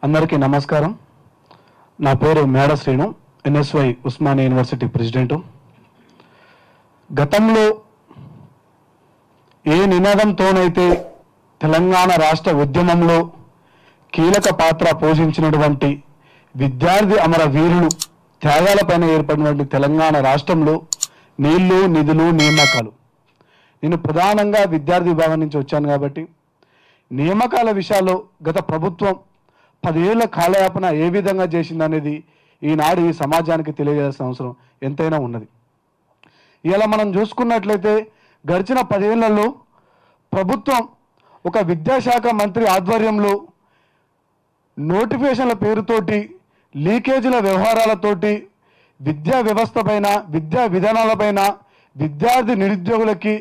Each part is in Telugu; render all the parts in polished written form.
అందరికీ నమస్కారం. నా పేరు మేడ శ్రీను, ఎన్ఎస్వై ఉస్మానియా యూనివర్సిటీ ప్రెసిడెంట్. గతంలో ఏ నినాదంతోనైతే తెలంగాణ రాష్ట్ర ఉద్యమంలో కీలక పాత్ర పోషించినటువంటి విద్యార్థి అమర వీరులు త్యాగాలపైన ఏర్పడినటువంటి తెలంగాణ రాష్ట్రంలో నీళ్లు, నిధులు, నియామకాలు. నేను ప్రధానంగా విద్యార్థి విభాగం నుంచి వచ్చాను కాబట్టి నియామకాల విషయాల్లో గత ప్రభుత్వం 10 ఏళ్ల కాలయాపన ఏ విధంగా చేసిందనేది ఈనాడు ఈ సమాజానికి తెలియజేయాల్సిన అవసరం ఎంతైనా ఉన్నది. ఇలా మనం చూసుకున్నట్లయితే గడిచిన 10 ఏళ్లలో ప్రభుత్వం ఒక విద్యాశాఖ మంత్రి ఆధ్వర్యంలో నోటిఫికేషన్ల పేరుతోటి, లీకేజీల వ్యవహారాలతోటి, విద్యా వ్యవస్థ పైన, విద్యా విధానాలపైన, విద్యార్థి నిరుద్యోగులకి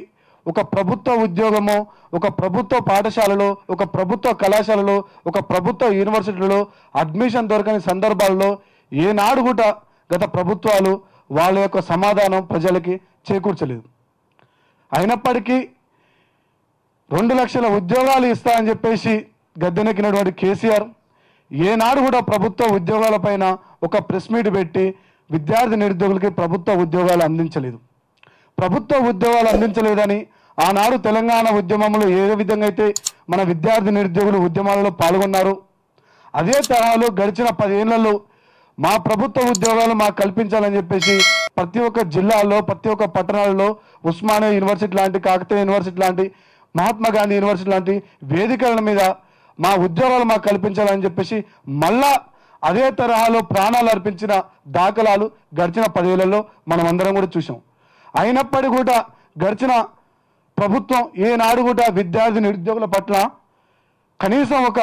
ఒక ప్రభుత్వ ఉద్యోగము, ఒక ప్రభుత్వ పాఠశాలలో, ఒక ప్రభుత్వ కళాశాలలో, ఒక ప్రభుత్వ యూనివర్సిటీలో అడ్మిషన్ దొరకని సందర్భాల్లో ఏనాడు కూడా గత ప్రభుత్వాలు వాళ్ళ యొక్క సమాధానం ప్రజలకి చేకూర్చలేదు. అయినప్పటికీ 2 లక్షల ఉద్యోగాలు ఇస్తా అని చెప్పేసి గద్దెనెక్కినటువంటి కేసీఆర్ ఏనాడు కూడా ప్రభుత్వ ఉద్యోగాలపైన ఒక ప్రెస్ మీట్ పెట్టి విద్యార్థి నిరుద్యోగులకి ప్రభుత్వ ఉద్యోగాలు అందించలేదు. ప్రభుత్వ ఉద్యోగాలు అందించలేదని ఆనాడు తెలంగాణ ఉద్యమంలో ఏ విధంగా అయితే మన విద్యార్థి నిరుద్యోగులు ఉద్యమాలలో పాల్గొన్నారు, అదే తరహాలో గడిచిన 10 ఏళ్లలో మా ప్రభుత్వ ఉద్యోగాలు మాకు కల్పించాలని చెప్పేసి ప్రతి ఒక్క జిల్లాల్లో, ప్రతి ఒక్క పట్టణాలలో ఉస్మానియా యూనివర్సిటీ లాంటి, కాకతీయ యూనివర్సిటీ లాంటి, మహాత్మా గాంధీ యూనివర్సిటీ లాంటి వేదికల మీద మా ఉద్యోగాలు మాకు కల్పించాలని చెప్పేసి మళ్ళా అదే తరహాలో ప్రాణాలు అర్పించిన దాఖలాలు గడిచిన 10 ఏళ్లలో మనం అందరం కూడా చూసాం. అయినప్పటికీ కూడా గడిచిన ప్రభుత్వం ఏనాడు కూడా విద్యార్థి నిరుద్యోగుల పట్ల కనీసం ఒక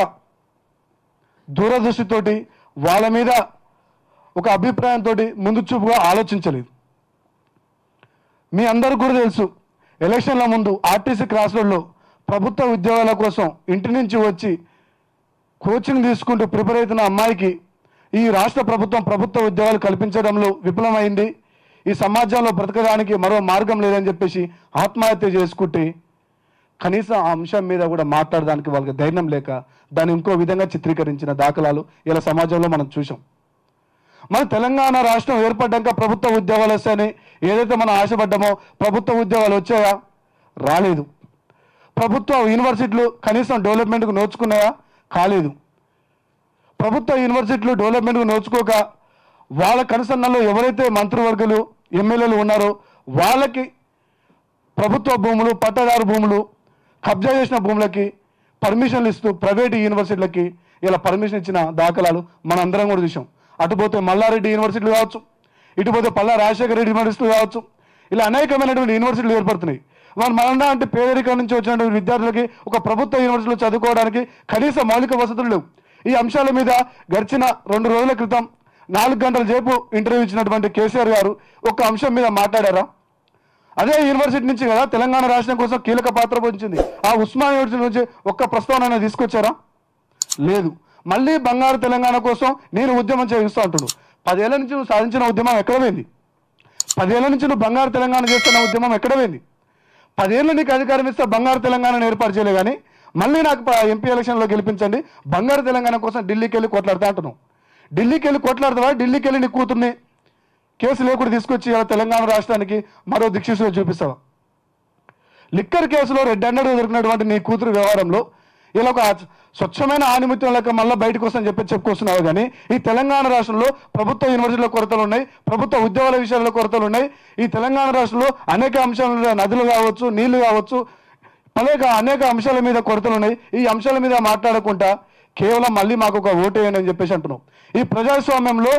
దూరదృష్టితోటి, వాళ్ళ మీద ఒక అభిప్రాయంతో ముందు చూపుగా ఆలోచించలేదు. మీ అందరికీ కూడా తెలుసు, ఎలక్షన్ల ముందు ఆర్టీసీ క్రాస్ రోడ్లో ప్రభుత్వ ఉద్యోగాల కోసం ఇంటి నుంచి వచ్చి కోచింగ్ తీసుకుంటూ ప్రిపేర్ అవుతున్న అమ్మాయికి ఈ రాష్ట్ర ప్రభుత్వం ప్రభుత్వ ఉద్యోగాలు కల్పించడంలో విఫలమైంది. ఈ సమాజంలో బ్రతకడానికి మరో మార్గం లేదని చెప్పేసి ఆత్మహత్య చేసుకుంటే కనీసం ఆ అంశం మీద కూడా మాట్లాడడానికి వాళ్ళకి ధైర్యం లేక దాన్ని ఇంకో విధంగా చిత్రీకరించిన దాఖలాలు ఇలా సమాజంలో మనం చూసాం. మన తెలంగాణ రాష్ట్రం ఏర్పడ్డాక ప్రభుత్వ ఉద్యోగాలు వస్తాయని ఏదైతే మనం ఆశపడ్డామో ప్రభుత్వ ఉద్యోగాలు వచ్చాయా? రాలేదు. ప్రభుత్వ యూనివర్సిటీలు కనీసం డెవలప్మెంట్కు నోచుకున్నాయా? కాలేదు. ప్రభుత్వ యూనివర్సిటీలు డెవలప్మెంట్కు నోచుకోక వాళ్ళ కనుసన్నల్లో ఎవరైతే మంత్రివర్గులు, ఎమ్మెల్యేలు ఉన్నారో వాళ్ళకి ప్రభుత్వ భూములు, పట్టదారు భూములు, కబ్జా చేసిన భూములకి పర్మిషన్లు ఇస్తూ ప్రైవేటు యూనివర్సిటీలకి ఇలా పర్మిషన్ ఇచ్చిన దాఖలాలు మనందరం కూడా చూసాం. అటుపోతే మల్లారెడ్డి యూనివర్సిటీలు కావచ్చు, ఇటుపోతే పల్లా రాజశేఖర రెడ్డి యూనివర్సిటీలు కావచ్చు, ఇలా అనేకమైనటువంటి యూనివర్సిటీలు ఏర్పడుతున్నాయి. మన అంటే పేదరికం నుంచి వచ్చినటువంటి విద్యార్థులకి ఒక ప్రభుత్వ యూనివర్సిటీలో చదువుకోవడానికి కనీస మౌలిక వసతులు లేవు. ఈ అంశాల మీద గడిచిన 2 రోజుల క్రితం 4 గంటల సేపు ఇంటర్వ్యూ ఇచ్చినటువంటి కేసీఆర్ గారు ఒక అంశం మీద మాట్లాడారా? అదే యూనివర్సిటీ నుంచి కదా తెలంగాణ రాష్ట్రం కోసం కీలక పాత్ర పోషించింది. ఆ ఉస్మానియా యూనివర్సిటీ నుంచి ఒక్క ప్రస్తావన తీసుకొచ్చారా? లేదు. మళ్ళీ బంగారు తెలంగాణ కోసం నేను ఉద్యమం చేయిస్తూ అంటుడు. 10 ఏళ్ల నుంచి నువ్వు సాధించిన ఉద్యమం ఎక్కడ పోయింది? 10 ఏళ్ల నుంచి నువ్వు బంగారు తెలంగాణ చేస్తున్న ఉద్యమం ఎక్కడ పోయింది? 10 ఏళ్ళు నీకు అధికారం ఇస్తే బంగారు తెలంగాణను ఏర్పాటు చేయలే కానీ మళ్ళీ నాకు ఎంపీ ఎలక్షన్లో గెలిపించండి, బంగారు తెలంగాణ కోసం ఢిల్లీకి వెళ్ళి కొట్లాడుతా అంటున్నావు. ఢిల్లీకి వెళ్ళి కొట్లాడుతావా? ఢిల్లీకి వెళ్ళి నీ కూతుర్ని కేసు లేకుండా తీసుకొచ్చి ఇలా తెలంగాణ రాష్ట్రానికి మరో దిక్సూచిగా చూపిస్తావా? లిక్కర్ కేసులో రెడ్ హ్యాండెడ్గా దొరికినటువంటి నీ కూతురు వ్యవహారంలో ఇలా ఒక స్వచ్ఛమైన ఆనిమిత్యం లెక్క మళ్ళీ బయటకు వస్తుందని చెప్పుకొస్తున్నావు. కానీ ఈ తెలంగాణ రాష్ట్రంలో ప్రభుత్వ యూనివర్సిటీల కొరతలు ఉన్నాయి, ప్రభుత్వ ఉద్యోగాల విషయాల్లో కొరతలు ఉన్నాయి. ఈ తెలంగాణ రాష్ట్రంలో అనేక అంశాల, నదులు కావచ్చు, నీళ్లు కావచ్చు, అనేక అంశాల మీద కొరతలు ఉన్నాయి. ఈ అంశాల మీద మాట్లాడకుండా కేవలం మళ్ళీ మాకు ఒక ఓటు వేయండి అని చెప్పేసి అంటున్నాం. ఈ ప్రజాస్వామ్యంలో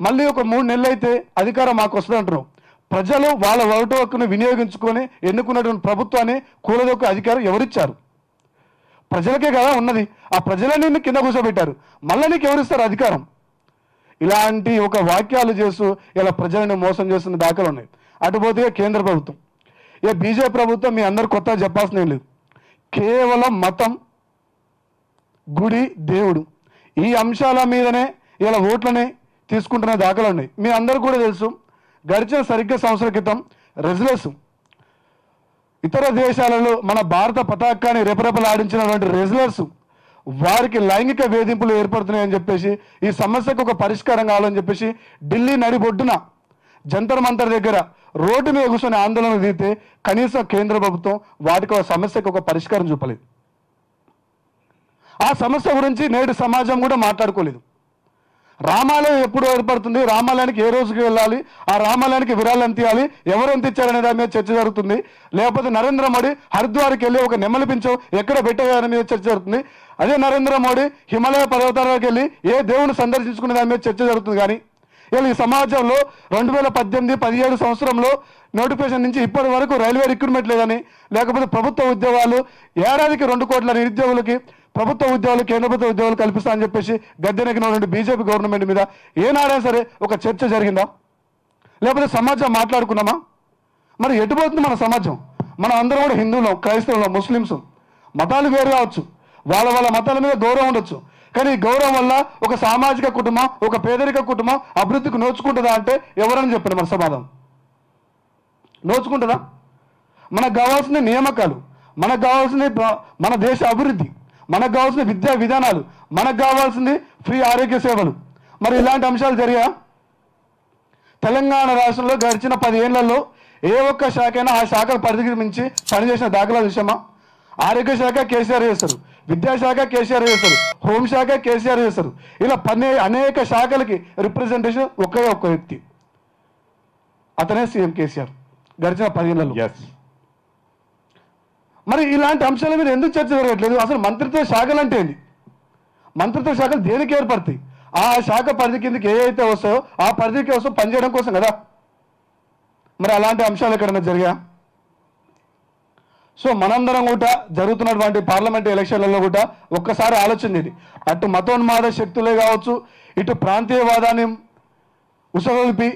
మళ్ళీ ఒక 3 నెలలు అయితే అధికారం మాకు వస్తుంది అంటున్నాం. ప్రజలు వాళ్ళ ఓటు హక్కును వినియోగించుకొని ఎన్నుకున్నటువంటి ప్రభుత్వాన్ని కూలదొక్కే అధికారం ఎవరిచ్చారు? ప్రజలకే కదా ఉన్నది. ఆ ప్రజలని కింద కూర్చోబెట్టారు, మళ్ళీ నీకు ఎవరిస్తారు అధికారం? ఇలాంటి ఒక వాక్యాలు చేస్తూ ఇలా ప్రజలను మోసం చేస్తున్న దాఖలు ఉన్నాయి. అటుపోతే కేంద్ర ప్రభుత్వం, బీజేపీ ప్రభుత్వం మీ అందరు కొత్తగా చెప్పాల్సిన ఏం లేదు. కేవలం మతం, గుడి, దేవుడు ఈ అంశాల మీదనే ఇలా ఓట్లని తీసుకుంటున్న దాఖలు ఉన్నాయి. మీ అందరూ కూడా తెలుసు, గడిచిన సరిగ్గా సంవత్సరం క్రితం రెజ్లర్స్ ఇతర దేశాలలో మన భారత పతాకాన్ని రెపరెపలాడించినటువంటి రెజ్లర్స్ వారికి లైంగిక వేధింపులు ఏర్పడుతున్నాయని చెప్పేసి ఈ సమస్యకు ఒక పరిష్కారం కావాలని చెప్పేసి ఢిల్లీ నడిబొడ్డున జంతర్ మంతర్ దగ్గర రోడ్డు మీద కూర్చొని ఆందోళన దిగితే కనీసం కేంద్ర ప్రభుత్వం వాటికి ఒక సమస్యకు ఒక పరిష్కారం చూపలేదు. ఆ సమస్య గురించి నేడు సమాజం కూడా మాట్లాడుకోలేదు. రామాలయం ఎప్పుడు ఏర్పడుతుంది, రామాలయానికి ఏ రోజుకి వెళ్ళాలి, ఆ రామాలయానికి విరాళం తీయాలి, ఎవరు ఎంత ఇచ్చారనే దాని మీద చర్చ జరుగుతుంది. లేకపోతే నరేంద్ర మోడీ హరిద్వార్కి వెళ్ళి ఒక నెమ్మలి పింఛం ఎక్కడ పెట్టేదాని మీద చర్చ జరుగుతుంది. అదే నరేంద్ర మోడీ హిమాలయ పర్వతాలకు వెళ్ళి ఏ దేవుని సందర్శించుకునే దాని మీద చర్చ జరుగుతుంది. కానీ ఇలా ఈ సమాజంలో 2018-17 సంవత్సరంలో నోటిఫికేషన్ నుంచి ఇప్పటి వరకు రైల్వే రిక్రూట్మెంట్ లేదని, లేకపోతే ప్రభుత్వ ఉద్యోగాలు ఏడాదికి 2 కోట్ల నిరుద్యోగులకి ప్రభుత్వ ఉద్యోగాలు, కేంద్ర ప్రభుత్వ ఉద్యోగాలు కల్పిస్తా అని చెప్పేసి గద్దెనెక్కినటువంటి బీజేపీ గవర్నమెంట్ మీద ఏనాడైనా సరే ఒక చర్చ జరిగిందా? లేకపోతే సమాజం మాట్లాడుకున్నామా? మరి ఎటుపోతుంది మన సమాజం? మనం అందరం కూడా హిందువులు, క్రైస్తవులు, ముస్లిమ్స్, మతాలు వేరు కావచ్చు, వాళ్ళ వాళ్ళ మతాల మీద గౌరవం ఉండొచ్చు. కానీ ఈ గౌరవం వల్ల ఒక సామాజిక కుటుంబం, ఒక పేదరిక కుటుంబం అభివృద్ధికి నోచుకుంటుందా అంటే ఎవరని చెప్పండి? మన సమాజం నోచుకుంటుందా? మనకు కావాల్సిన నియామకాలు, మనకు కావాల్సింది మన దేశ అభివృద్ధి, మనకు కావాల్సిన విద్యా విధానాలు, మనకు కావాల్సింది ఫ్రీ ఆరోగ్య సేవలు. మరి ఇలాంటి అంశాలు జరిగా తెలంగాణ రాష్ట్రంలో గడిచిన 10 ఏళ్లలో ఏ ఒక్క శాఖ అయినా ఆ శాఖ పరిధికి మించి పనిచేసిన దాఖలాలు చూసామా? ఆరోగ్య శాఖ కేసీఆర్ చేస్తారు, విద్యాశాఖ కేసీఆర్ చేస్తారు, హోంశాఖ కేసీఆర్ చేస్తారు. ఇలా అనేక శాఖలకి రిప్రజెంటేషన్ ఒక్క వ్యక్తి, అతనే సీఎం కేసీఆర్ గడిచిన 10 ఏళ్లలో. మరి ఇలాంటి అంశాల మీద ఎందుకు చర్చ జరగట్లేదు? అసలు మంత్రిత్వ శాఖలు అంటే ఏంటి? మంత్రిత్వ శాఖలు దేనికి ఏర్పడతాయి? ఆ శాఖ పరిధి కిందకి ఏవైతే వస్తాయో ఆ పరిధి కోసం పనిచేయడం కోసం కదా. మరి అలాంటి అంశాలు ఎక్కడైనా జరిగా? సో మనందరం కూడా జరుగుతున్నటువంటి పార్లమెంట్ ఎలక్షన్లలో కూడా ఒక్కసారి ఆలోచించేది, అటు మతోన్మాద శక్తులే కావచ్చు, ఇటు ప్రాంతీయవాదాన్ని ఉసగొల్పి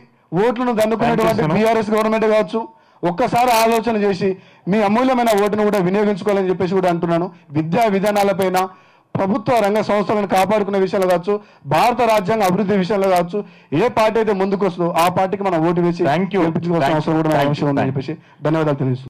ఓట్లను దండుకునేటువంటి బీఆర్ఎస్ గవర్నమెంట్ కావచ్చు, ఒక్కసారి ఆలోచన చేసి మీ అమూల్యమైన ఓటును కూడా వినియోగించుకోవాలని చెప్పేసి కూడా అంటున్నాను. విద్యా విధానాలపైన, ప్రభుత్వ రంగ సంస్థలను కాపాడుకునే విషయంలో కావచ్చు, భారత రాజ్యాంగ అభివృద్ధి విషయంలో కావచ్చు, ఏ పార్టీ అయితే ముందుకు వస్తుందో ఆ పార్టీకి మనం ఓటు వేసి గెలిపించుకోవాల్సిన అవసరం కూడా ఉందని చెప్పేసి ధన్యవాదాలు తెలియజేస్తున్నాను.